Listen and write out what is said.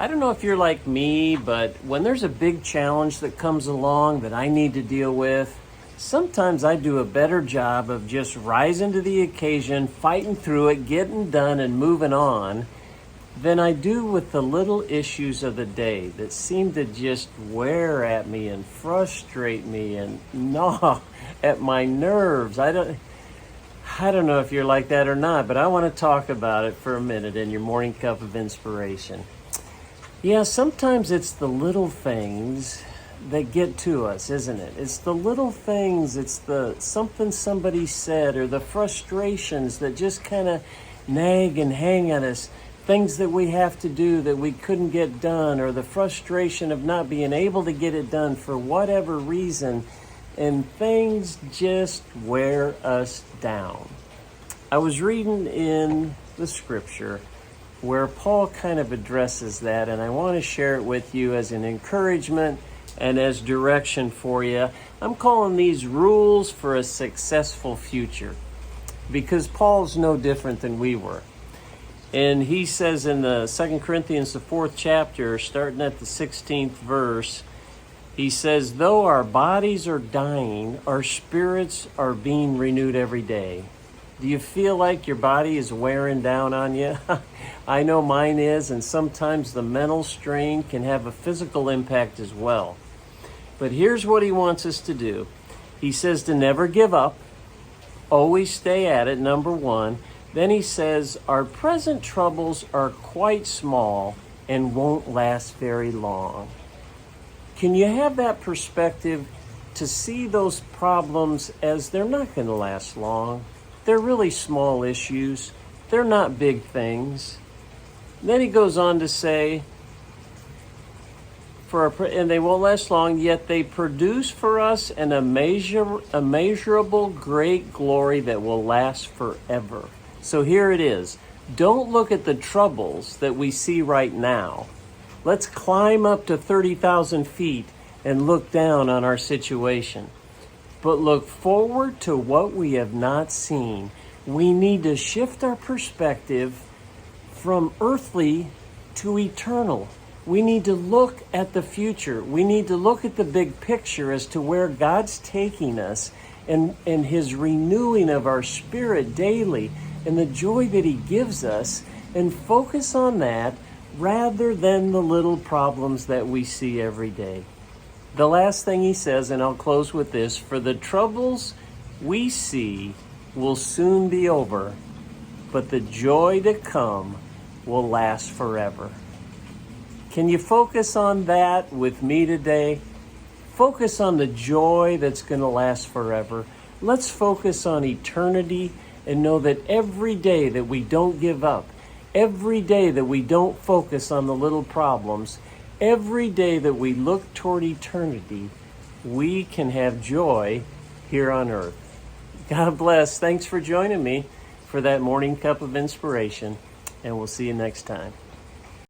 I don't know if you're like me, but when there's a big challenge that comes along that I need to deal with, sometimes I do a better job of just rising to the occasion, fighting through it, getting done, and moving on than I do with the little issues of the day that seem to just wear at me and frustrate me and gnaw at my nerves. I don't know if you're like that or not, but I want to talk about it for a minute in your morning cup of inspiration. Yeah, sometimes it's the little things that get to us, isn't it? It's the little things, it's the something somebody said or the frustrations that just kind of nag and hang at us, things that we have to do that we couldn't get done, or the frustration of not being able to get it done for whatever reason, and things just wear us down. I was reading in the scripture where Paul kind of addresses that, and I want to share it with you as an encouragement and as direction for you. I'm calling these rules for a successful future, because Paul's no different than we were. And he says in the 2 Corinthians, the 4th chapter, starting at the 16th verse, he says, though our bodies are dying, our spirits are being renewed every day. Do you feel like your body is wearing down on you? I know mine is, and sometimes the mental strain can have a physical impact as well. But here's what he wants us to do. He says to never give up, always stay at it, number one. Then he says, our present troubles are quite small and won't last very long. Can you have that perspective to see those problems as they're not going to last long? They're really small issues. They're not big things. Then he goes on to say, and they won't last long, yet they produce for us an immeasurable great glory that will last forever. So here it is. Don't look at the troubles that we see right now. Let's climb up to 30,000 feet and look down on our situation. But look forward to what we have not seen. We need to shift our perspective from earthly to eternal. We need to look at the future. We need to look at the big picture as to where God's taking us and his renewing of our spirit daily and the joy that he gives us, and focus on that rather than the little problems that we see every day. The last thing he says, and I'll close with this, for the troubles we see will soon be over, but the joy to come will last forever. Can you focus on that with me today? Focus on the joy that's going to last forever. Let's focus on eternity and know that every day that we don't give up, every day that we don't focus on the little problems, every day that we look toward eternity, we can have joy here on earth. God bless. Thanks for joining me for that morning cup of inspiration, and we'll see you next time.